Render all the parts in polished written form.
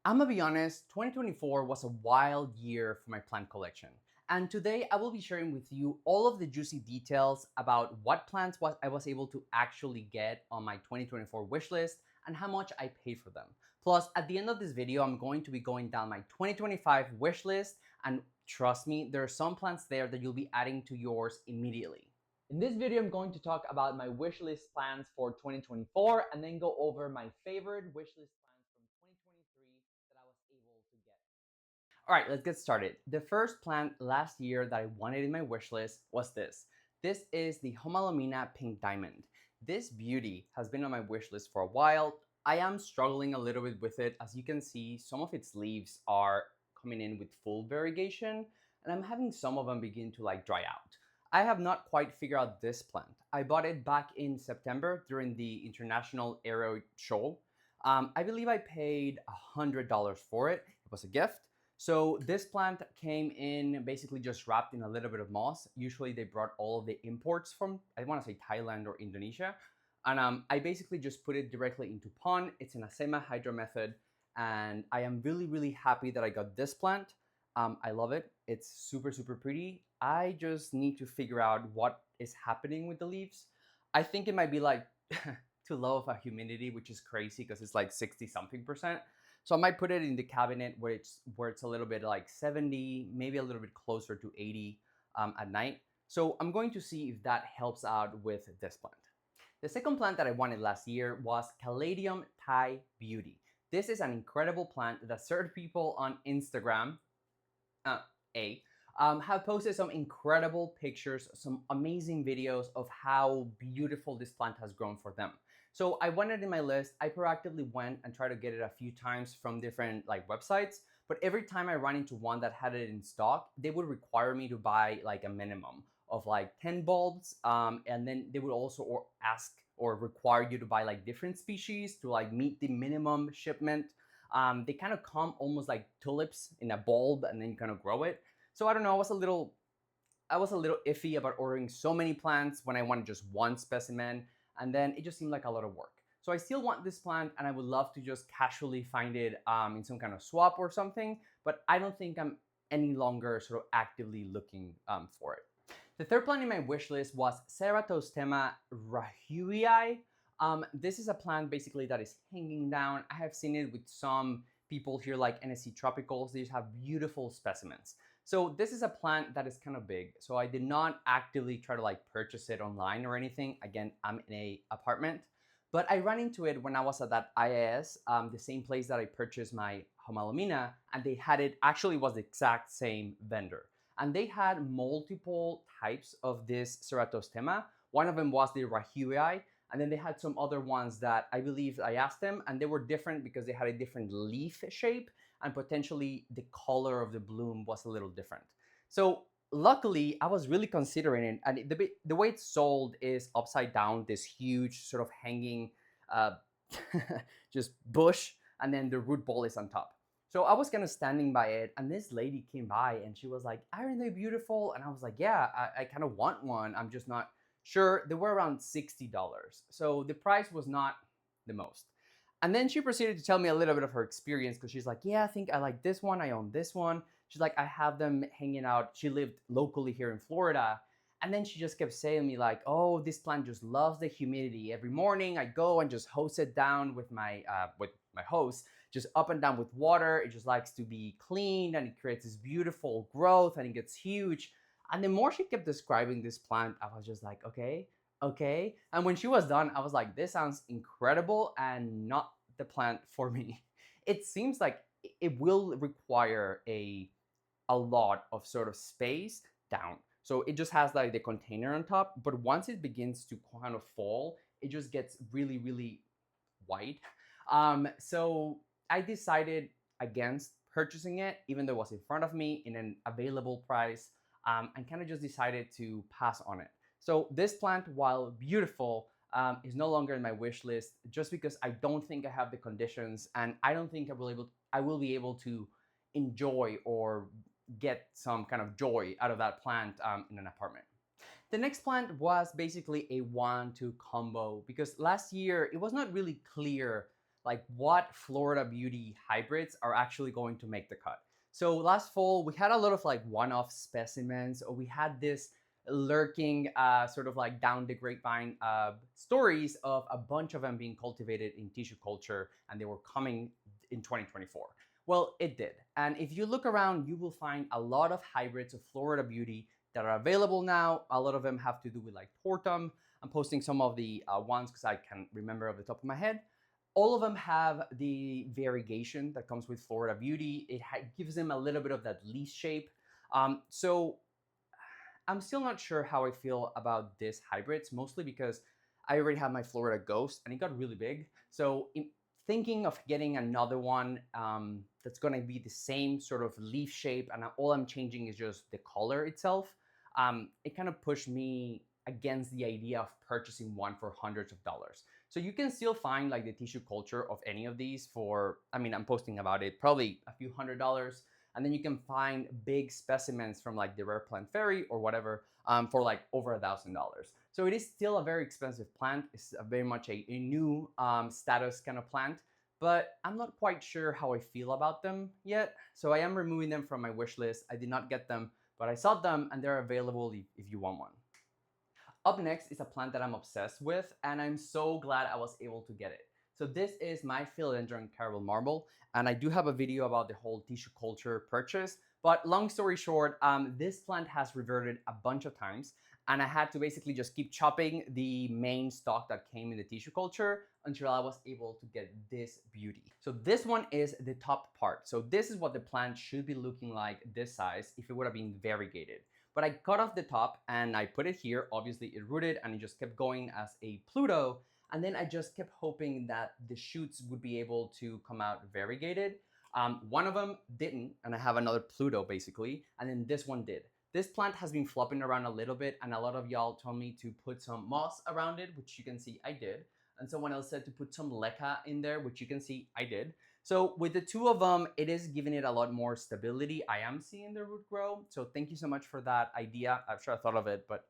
I'm gonna be honest, 2024 was a wild year for my plant collection. And today I will be sharing with you all of the juicy details about what plants I was able to actually get on my 2024 wish list and how much I paid for them. Plus, at the end of this video, I'm going to be going down my 2025 wish list, and trust me, there are some plants there that you'll be adding to yours immediately. In this video, I'm going to talk about my wish list plans for 2024 and then go over my favorite wish list plans from 2023 that I was able to get. All right, let's get started. The first plant last year that I wanted in my wish list was this. This is the Homalomena Pink Diamond. This beauty has been on my wish list for a while. I am struggling a little bit with it. As you can see, some of its leaves are coming in with full variegation, and I'm having some of them begin to dry out. I have not quite figured out this plant. I bought it back in September during the International Aroid show. I believe I paid $100 for it. It was a gift. So this plant came in basically just wrapped in a little bit of moss. Usually they brought all of the imports from, I want to say Thailand or Indonesia. And I basically just put it directly into pond. It's an semi hydro method. And I am really, really happy that I got this plant. I love it. It's super, super pretty. I just need to figure out what is happening with the leaves. I think it might be like too low of a humidity, which is crazy because it's like 60 something percent. So I might put it in the cabinet where it's a little bit like 70, maybe a little bit closer to 80 at night. So I'm going to see if that helps out with this plant. The second plant that I wanted last year was Caladium Thai Beauty. This is an incredible plant that certain people on Instagram have posted some incredible pictures, some amazing videos of how beautiful this plant has grown for them. So I wanted in my list. I proactively went and tried to get it a few times from different websites, but every time I ran into one that had it in stock, they would require me to buy a minimum of 10 bulbs, and then they would also ask or require you to buy different species to meet the minimum shipment. They kind of come almost like tulips in a bulb, and then you kind of grow it. So I don't know, I was a little iffy about ordering so many plants when I wanted just one specimen, and then it just seemed like a lot of work. So I still want this plant, and I would love to just casually find it in some kind of swap or something, but I don't think I'm any longer sort of actively looking for it. The third plant in my wish list was Ceratostema rahuii. This is a plant basically that is hanging down. I have seen it with some people here like NSC Tropicals. They just have beautiful specimens. So this is a plant that is kind of big. So I did not actively try to purchase it online or anything. Again, I'm in an apartment, but I ran into it when I was at that IIS, the same place that I purchased my Homalomena, and they had it, actually was the exact same vendor. And they had multiple types of this Ceratostema. One of them was the rahuii, and then they had some other ones that I believe I asked them, and they were different because they had a different leaf shape, and potentially the color of the bloom was a little different. So luckily, I was really considering it, and the way it's sold is upside down, this huge sort of hanging just bush, and then the root ball is on top. So I was kind of standing by it, and this lady came by, and she was like, "Aren't they beautiful?" And I was like, "Yeah, I kind of want one. I'm just not sure." They were around $60, so the price was not the most. And then she proceeded to tell me a little bit of her experience, because she's like, "Yeah, I think I like this one. I own this one." She's like, "I have them hanging out." She lived locally here in Florida. And then she just kept saying to me "Oh, this plant just loves the humidity. Every morning I go and just hose it down with my hose, just up and down with water. It just likes to be clean, and it creates this beautiful growth, and it gets huge." And the more she kept describing this plant, I was just like, okay, okay. And when she was done, I was like, this sounds incredible and not the plant for me. It seems like it will require a lot of sort of space down. So it just has the container on top, but once it begins to kind of fall, it just gets really, really white. So I decided against purchasing it, even though it was in front of me in an available price, and kind of just decided to pass on it. So this plant, while beautiful, is no longer in my wish list, just because I don't think I have the conditions, and I don't think I will be able to enjoy or get some kind of joy out of that plant in an apartment. The next plant was basically a 1-2 combo, because last year it was not really clear like what Florida Beauty hybrids are actually going to make the cut. So last fall, we had a lot of like one-off specimens, or we had this lurking sort of like down the grapevine stories of a bunch of them being cultivated in tissue culture, and they were coming in 2024. Well, it did. And if you look around, you will find a lot of hybrids of Florida Beauty that are available now. A lot of them have to do with like tortum. I'm posting some of the ones because I can remember off the top of my head. All of them have the variegation that comes with Florida Beauty. It gives them a little bit of that leaf shape. So I'm still not sure how I feel about this hybrids, mostly because I already have my Florida Ghost and it got really big. So thinking of getting another one that's going to be the same sort of leaf shape, and all I'm changing is just the color itself, it kind of pushed me against the idea of purchasing one for hundreds of dollars. So you can still find like the tissue culture of any of these for, I mean, I'm posting about it, probably a few $100s. And then you can find big specimens from like the Rare Plant Fairy or whatever for like over $1,000. So it is still a very expensive plant. It's very much a new status kind of plant, but I'm not quite sure how I feel about them yet. So I am removing them from my wish list. I did not get them, but I saw them and they're available if you want one. Up next is a plant that I'm obsessed with, and I'm so glad I was able to get it. So this is my Philodendron Caramel Marble, and I do have a video about the whole tissue culture purchase, but long story short, this plant has reverted a bunch of times, and I had to basically just keep chopping the main stock that came in the tissue culture until I was able to get this beauty. So this one is the top part. So this is what the plant should be looking like this size if it would have been variegated. But I cut off the top and I put it here. Obviously it rooted and it just kept going as a Pluto. And then I just kept hoping that the shoots would be able to come out variegated. One of them didn't, and I have another Pluto basically, and then this one did. This plant has been flopping around a little bit, and a lot of y'all told me to put some moss around it, which you can see I did. And someone else said to put some leca in there, which you can see I did. So with the two of them, it is giving it a lot more stability. I am seeing the root grow. So thank you so much for that idea. I'm sure I thought of it, but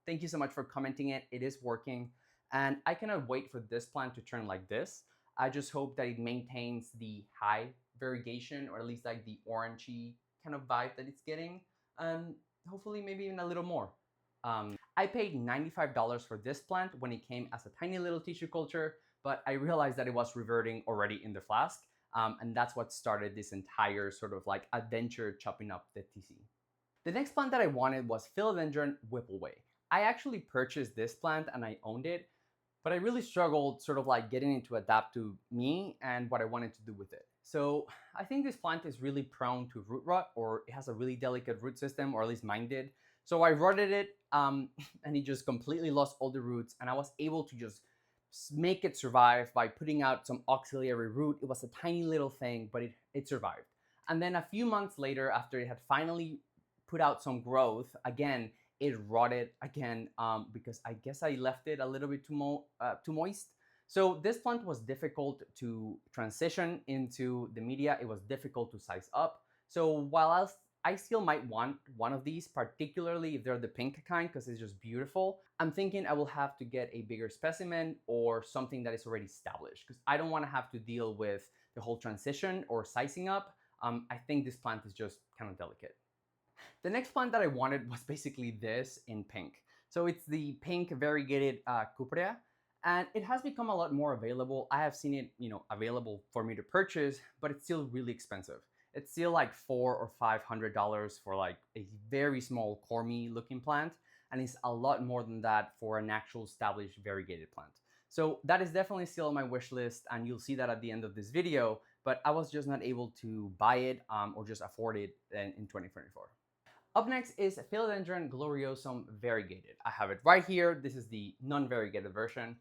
thank you so much for commenting it. It is working. And I cannot wait for this plant to turn like this. I just hope that it maintains the high variegation, or at least like the orangey kind of vibe that it's getting. And hopefully maybe even a little more. I paid $95 for this plant when it came as a tiny little tissue culture, but I realized that it was reverting already in the flask. And that's what started this entire sort of like adventure chopping up the TC. The next plant that I wanted was Philodendron Whipple Way. I actually purchased this plant and I owned it, but I really struggled sort of like getting it to adapt to me and what I wanted to do with it. So I think this plant is really prone to root rot, or it has a really delicate root system, or at least mine did. So I rotted it and it just completely lost all the roots, and I was able to just make it survive by putting out some auxiliary root. It was a tiny little thing, but it survived. And then a few months later, after it had finally put out some growth, again, it rotted again because I guess I left it a little bit too moist. So this plant was difficult to transition into the media. It was difficult to size up. So while I still might want one of these, particularly if they're the pink kind, because it's just beautiful, I'm thinking I will have to get a bigger specimen or something that is already established, because I don't want to have to deal with the whole transition or sizing up. I think this plant is just kind of delicate. The next plant that I wanted was basically this in pink. So it's the pink variegated Cuprea, and it has become a lot more available. I have seen it, available for me to purchase, but it's still really expensive. It's still like $400 or $500 for like a very small cormy looking plant, and it's a lot more than that for an actual established variegated plant. So that is definitely still on my wish list, and you'll see that at the end of this video, but I was just not able to buy it or just afford it in 2024. Up next is Philodendron Gloriosum Variegated. I have it right here. This is the non-variegated version.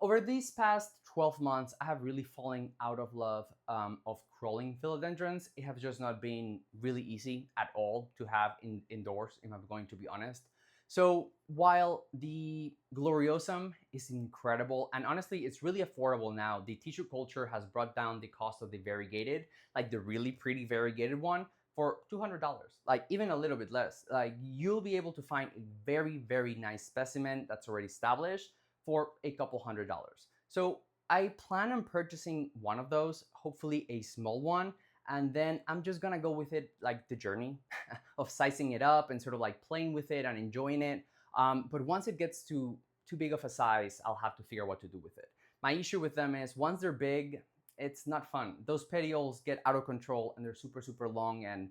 Over these past 12 months, I have really fallen out of love of crawling philodendrons. It has just not been really easy at all to have indoors, if I'm going to be honest. So while the Gloriosum is incredible, and honestly, it's really affordable now, the tissue culture has brought down the cost of the variegated, like the really pretty variegated one, for $200, like even a little bit less. Like you'll be able to find a very, very nice specimen that's already established for a couple $100s. So I plan on purchasing one of those, hopefully a small one, and then I'm just gonna go with it like the journey of sizing it up and sort of like playing with it and enjoying it. But once it gets to too big of a size, I'll have to figure out what to do with it. My issue with them is once they're big, it's not fun. Those petioles get out of control and they're super, super long, and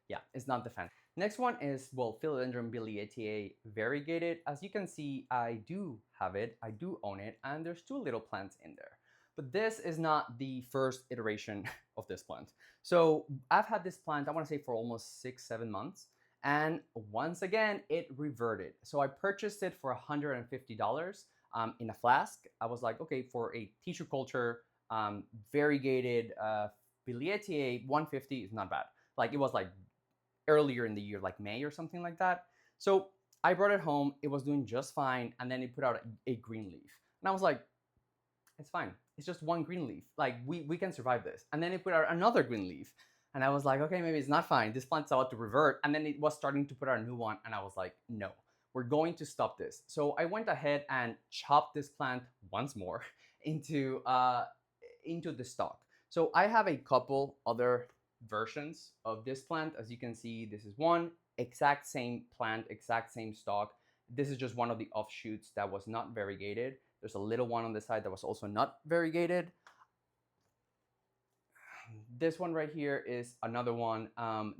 yeah, it's not the fan. Next one is, well, Philodendron Billietiae Variegated. As you can see, I do have it, I do own it, and there's two little plants in there. But this is not the first iteration of this plant. So I've had this plant, I want to say for almost 6-7 months. And once again, it reverted. So I purchased it for $150 in a flask. I was like, okay, for a tissue culture, variegated Billietiae, 150 is not bad. Like it was like earlier in the year, like May or something like that. So I brought it home, it was doing just fine, and then it put out a green leaf. And I was like, it's fine. It's just one green leaf. Like we can survive this. And then it put out another green leaf. And I was like, okay, maybe it's not fine. This plant's about to revert. And then it was starting to put out a new one. And I was like, no, we're going to stop this. So I went ahead and chopped this plant once more into the stalk. So I have a couple other versions of this plant. As you can see, this is one exact same plant, exact same stalk. This is just one of the offshoots that was not variegated. There's a little one on the side that was also not variegated. This one right here is another one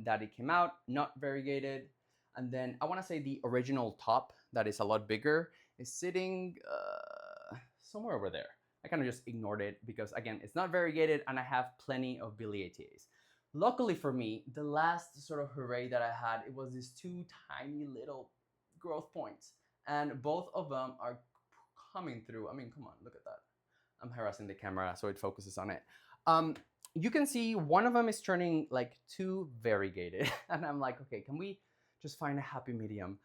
that it came out, not variegated. And then I want to say the original top that is a lot bigger is sitting somewhere over there. I kind of just ignored it because, again, it's not variegated and I have plenty of Billietiaes. Luckily for me, the last sort of hooray that I had, it was these two tiny little growth points. And both of them are coming through. I mean, come on, look at that. I'm harassing the camera so it focuses on it. You can see one of them is turning like too variegated. And I'm like, okay, can we just find a happy medium?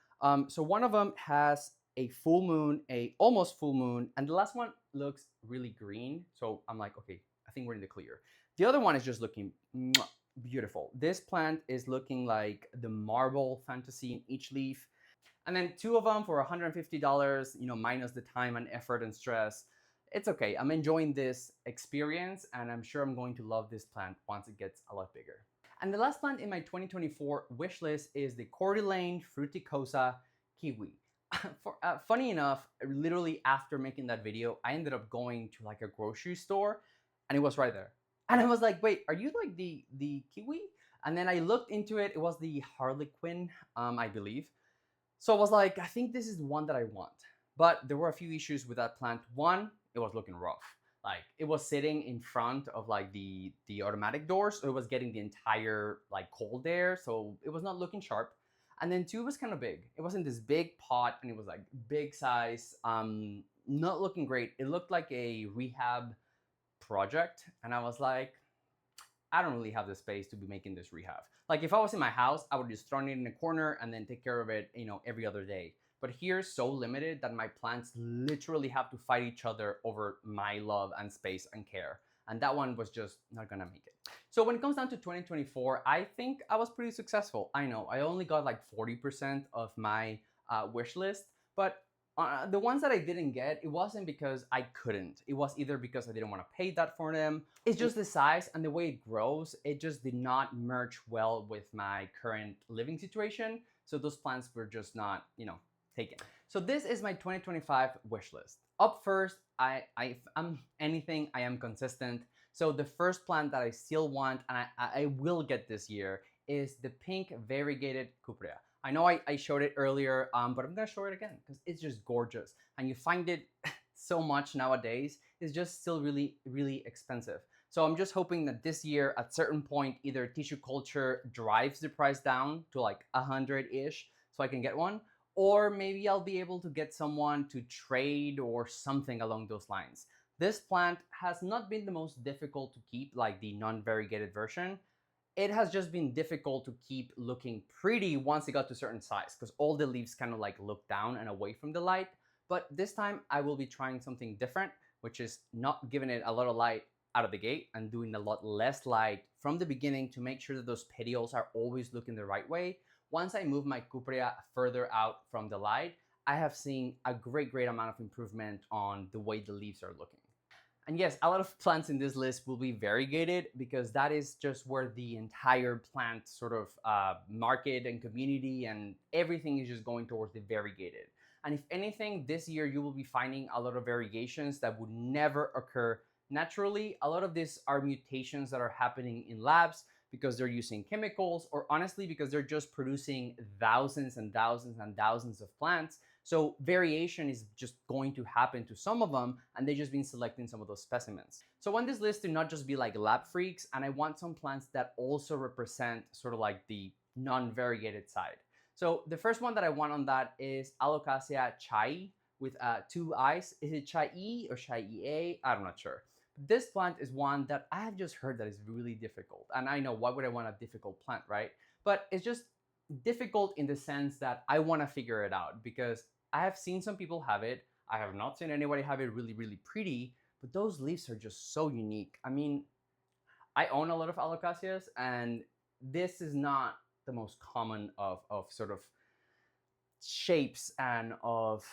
So one of them has a full moon, a almost full moon, and the last one looks really green. So I'm like, okay, I think we're in the clear. The other one is just looking beautiful. This plant is looking like the marble fantasy in each leaf. And then two of them for $150, you know, minus the time and effort and stress. It's okay. I'm enjoying this experience and I'm sure I'm going to love this plant once it gets a lot bigger. And the last plant in my 2024 wish list is the Cordyline Fruticosa Kiwi. Funny enough, literally after making that video, I ended up going to like a grocery store and it was right there. And I was like, wait, are you like the Kiwi? And then I looked into it. It was the Harlequin, I believe. So I was like, I think this is the one that I want. But there were a few issues with that plant. One, it was looking rough. Like it was sitting in front of like the automatic doors. So it was getting the entire like cold air. So it was not looking sharp. And then two, it was kind of big. It was in this big pot and it was like big size, not looking great. It looked like a rehab project. And I was like, I don't really have the space to be making this rehab. Like if I was in my house, I would just throw it in a corner and then take care of it, you know, every other day. But here's so limited that my plants literally have to fight each other over my love and space and care. And that one was just not gonna make it. So when it comes down to 2024, I think I was pretty successful. I know I only got like 40% of my wish list, but the ones that I didn't get, it wasn't because I couldn't. It was either because I didn't want to pay that for them. It's just the size and the way it grows. It just did not merge well with my current living situation. So those plants were just not, you know, taken. So this is my 2025 wish list. Up first, I'm anything, I am consistent. So the first plant that I still want and I will get this year is the pink variegated Cuprea. I know I showed it earlier, but I'm gonna show it again because it's just gorgeous. And you find it so much nowadays. It's just still really, really expensive. So I'm just hoping that this year at certain point, either tissue culture drives the price down to like 100-ish so I can get one, or maybe I'll be able to get someone to trade or something along those lines. This plant has not been the most difficult to keep, like the non-variegated version. It has just been difficult to keep looking pretty once it got to a certain size because all the leaves kind of like look down and away from the light. But this time I will be trying something different, which is not giving it a lot of light out of the gate and doing a lot less light from the beginning to make sure that those petioles are always looking the right way. Once I move my Cuprea further out from the light, I have seen a great amount of improvement on the way the leaves are looking. And yes, a lot of plants in this list will be variegated because that is just where the entire plant sort of market and community and everything is just going towards the variegated. And if anything, this year you will be finding a lot of variations that would never occur naturally. A lot of these are mutations that are happening in labs because they're using chemicals, or honestly because they're just producing thousands and thousands and thousands of plants. So variation is just going to happen to some of them, and they've just been selecting some of those specimens. So I want this list to not just be like lab freaks, and I want some plants that also represent sort of like the non-variegated side. So the first one that I want on that is Alocasia Chaii with two eyes. Is it Chaii or Chaii? I'm not sure. This plant is one that I have just heard that is really difficult. And I know, why would I want a difficult plant, right? But it's just difficult in the sense that I want to figure it out because I have seen some people have it. I have not seen anybody have it really, really pretty, but those leaves are just so unique. I mean, I own a lot of Alocasias, and this is not the most common of sort of shapes and of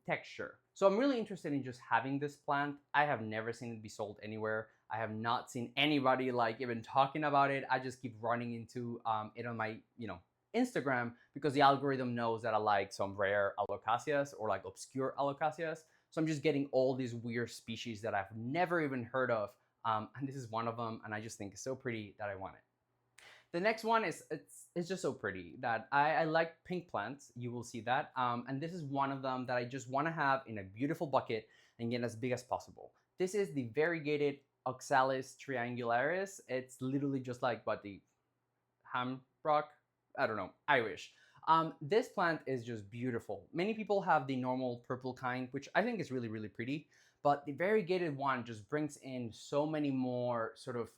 texture. So I'm really interested in just having this plant. I have never seen it be sold anywhere. I have not seen anybody like even talking about it. I just keep running into it on my, Instagram, because the algorithm knows that I like some rare Alocasias or like obscure Alocasias. So I'm just getting all these weird species that I've never even heard of. And this is one of them, and I just think it's so pretty that I want it. The next one is, it's just so pretty that I like pink plants. You will see that. And this is one of them that I just want to have in a beautiful bucket and get as big as possible. This is the variegated Oxalis Triangularis. It's literally just like what the hamrock, I don't know, Irish. This plant is just beautiful. Many people have the normal purple kind, which I think is really, really pretty. But the variegated one just brings in so many more sort of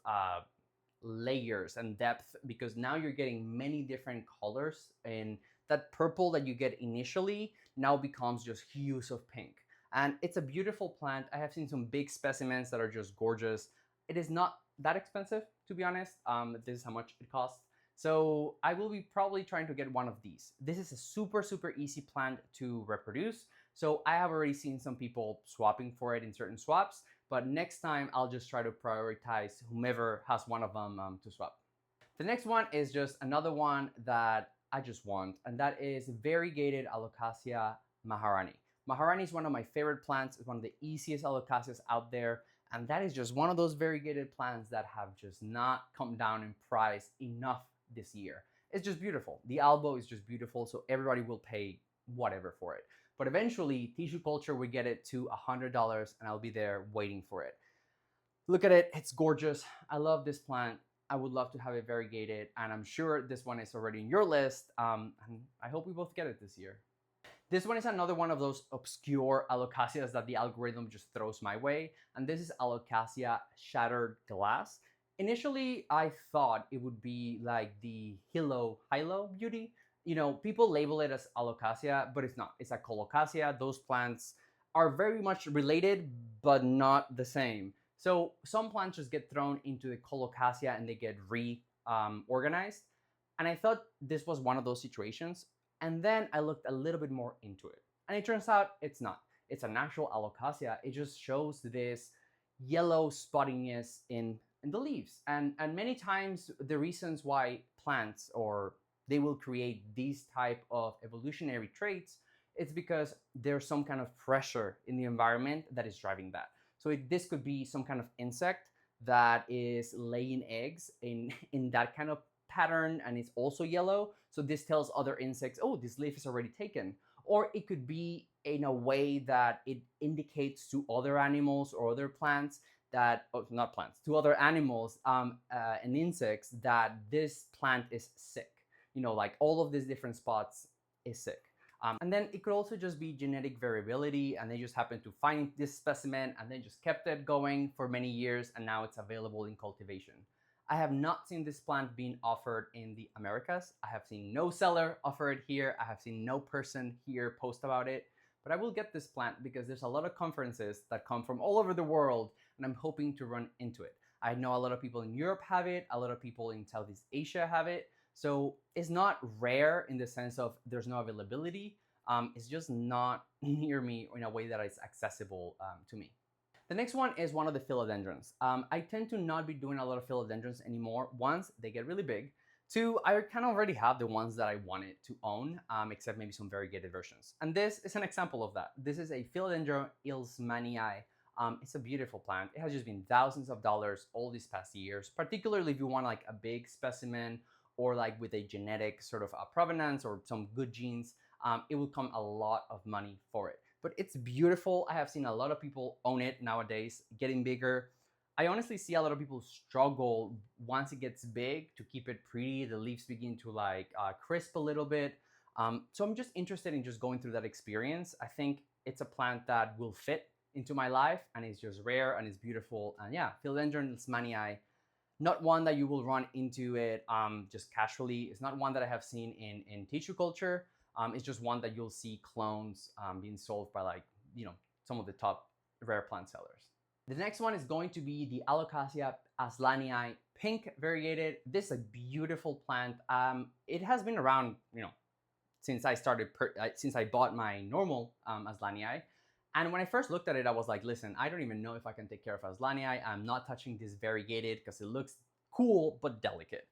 layers and depth, because now you're getting many different colors, and that purple that you get initially now becomes just hues of pink. And it's a beautiful plant. I have seen some big specimens that are just gorgeous. It is not that expensive, to be honest. This is how much it costs. So I will be probably trying to get one of these. This is a super, super easy plant to reproduce. So I have already seen some people swapping for it in certain swaps, but next time I'll just try to prioritize whomever has one of them to swap. The next one is just another one that I just want, and that is variegated Alocasia Maharani. Maharani is one of my favorite plants. It's one of the easiest Alocasias out there, and that is just one of those variegated plants that have just not come down in price enough this year. It's just beautiful. The albo is just beautiful, so everybody will pay whatever for it. But eventually, tissue culture will get it to $100, and I'll be there waiting for it. Look at it. It's gorgeous. I love this plant. I would love to have it variegated, and I'm sure this one is already in your list, and I hope we both get it this year. This one is another one of those obscure Alocasias that the algorithm just throws my way, and this is Alocasia Shattered Glass. Initially, I thought it would be like the Hilo beauty. People label it as Alocasia, but it's not. It's a Colocasia. Those plants are very much related, but not the same. So some plants just get thrown into the Colocasia and they get reorganized. And I thought this was one of those situations. And then I looked a little bit more into it. And it turns out it's not. It's an actual Alocasia. It just shows this yellow spottiness in the leaves. And many times the reasons why plants or they will create these type of evolutionary traits, it's because there's some kind of pressure in the environment that is driving that. So this could be some kind of insect that is laying eggs in that kind of pattern, and it's also yellow. So this tells other insects, oh, this leaf is already taken. Or it could be in a way that it indicates to other animals or other plants that, oh, not plants, to other animals and insects that this plant is sick. Like all of these different spots is sick. And then it could also just be genetic variability, and they just happened to find this specimen and they just kept it going for many years, and now it's available in cultivation. I have not seen this plant being offered in the Americas. I have seen no seller offer it here. I have seen no person here post about it, but I will get this plant because there's a lot of conferences that come from all over the world, and I'm hoping to run into it. I know a lot of people in Europe have it. A lot of people in Southeast Asia have it. So it's not rare in the sense of there's no availability. It's just not near me in a way that is accessible to me. The next one is one of the philodendrons. I tend to not be doing a lot of philodendrons anymore. Once they get really big. Two, I kind of already have the ones that I wanted to own, except maybe some variegated versions. And this is an example of that. This is a Philodendron Ilsemanii. It's a beautiful plant. It has just been thousands of dollars all these past years, particularly if you want like a big specimen or like with a genetic sort of provenance or some good genes. It will come a lot of money for it. But it's beautiful. I have seen a lot of people own it nowadays, getting bigger. I honestly see a lot of people struggle once it gets big to keep it pretty. The leaves begin to like crisp a little bit. So I'm just interested in just going through that experience. I think it's a plant that will fit into my life and it's just rare and it's beautiful. And yeah, Philodendron Ilsemanii, not one that you will run into it just casually. It's not one that I have seen in tissue culture. It's just one that you'll see clones being sold by like, some of the top rare plant sellers. The next one is going to be the Alocasia Azlanii pink variegated. This is a beautiful plant. It has been around, since I bought my normal Azlanii. And when I first looked at it, I was like, listen, I don't even know if I can take care of Azlanii. I'm not touching this variegated because it looks cool but delicate.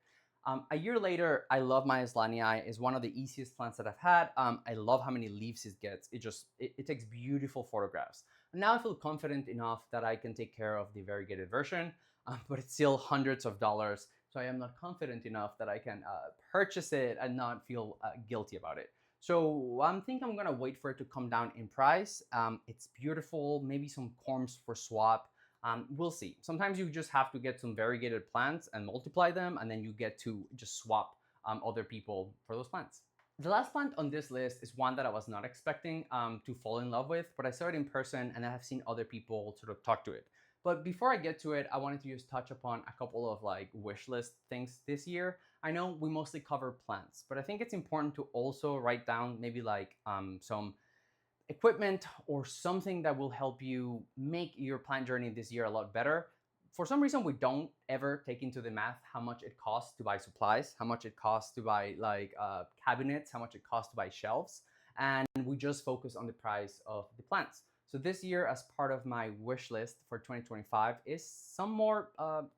A year later, I love my Azlanii. It's one of the easiest plants that I've had. I love how many leaves it gets. It takes beautiful photographs. Now I feel confident enough that I can take care of the variegated version, but it's still hundreds of dollars. So I am not confident enough that I can purchase it and not feel guilty about it. So I think I'm gonna wait for it to come down in price. It's beautiful, maybe some corms for swap. We'll see. Sometimes you just have to get some variegated plants and multiply them, and then you get to just swap other people for those plants. The last plant on this list is one that I was not expecting to fall in love with, but I saw it in person and I have seen other people sort of talk to it. But before I get to it, I wanted to just touch upon a couple of like wish list things this year. I know we mostly cover plants, but I think it's important to also write down maybe like some equipment or something that will help you make your plant journey this year a lot better. For some reason, we don't ever take into the math how much it costs to buy supplies, how much it costs to buy like cabinets, how much it costs to buy shelves, and we just focus on the price of the plants. So this year, as part of my wish list for 2025, is some more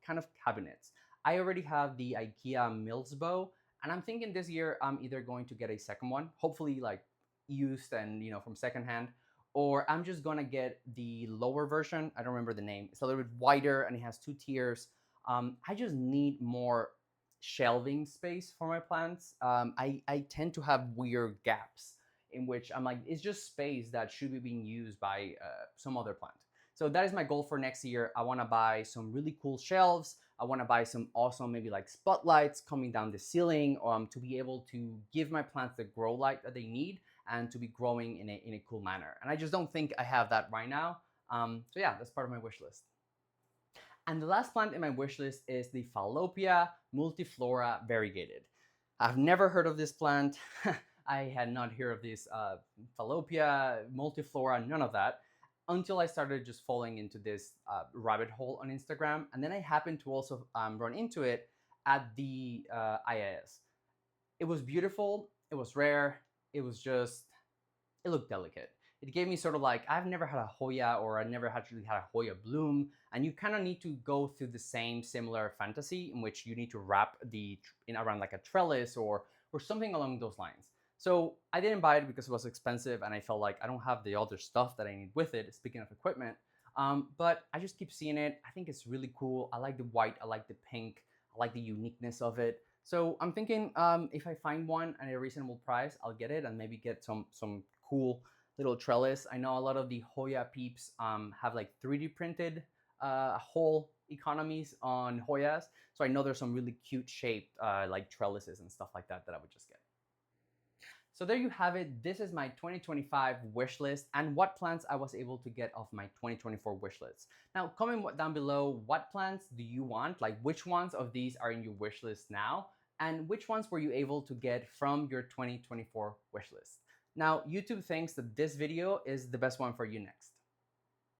kind of cabinets. I already have the IKEA Milsbo, and I'm thinking this year I'm either going to get a second one, hopefully like used and from secondhand, or I'm just gonna get the lower version. I don't remember the name. It's a little bit wider and it has 2 tiers. I just need more shelving space for my plants. I tend to have weird gaps in which I'm like, it's just space that should be being used by some other plant. So that is my goal for next year. I wanna buy some really cool shelves. I wanna buy some awesome maybe like spotlights coming down the ceiling to be able to give my plants the grow light that they need and to be growing in a cool manner. And I just don't think I have that right now. So yeah, that's part of my wish list. And the last plant in my wish list is the Fallopia Multiflora Variegated. I've never heard of this plant. I had not heard of this Fallopia, Multiflora, none of that, until I started just falling into this rabbit hole on Instagram. And then I happened to also run into it at the IIS. It was beautiful, it was rare, it looked delicate. It gave me sort of like, I've never had a Hoya, or I never actually had a Hoya bloom, and you kind of need to go through the same similar fantasy in which you need to wrap around like a trellis or something along those lines. So I didn't buy it because it was expensive and I felt like I don't have the other stuff that I need with it, speaking of equipment. But I just keep seeing it. I think it's really cool. I like the white, I like the pink, I like the uniqueness of it. So I'm thinking if I find one at a reasonable price, I'll get it and maybe get some cool little trellis. I know a lot of the Hoya peeps have like 3D printed whole economies on Hoyas. So I know there's some really cute shaped like trellises and stuff like that I would just get. So there you have it. This is my 2025 wish list and what plants I was able to get off my 2024 wish list. Now, comment down below, what plants do you want? Like, which ones of these are in your wish list now? And which ones were you able to get from your 2024 wish list? Now, YouTube thinks that this video is the best one for you next.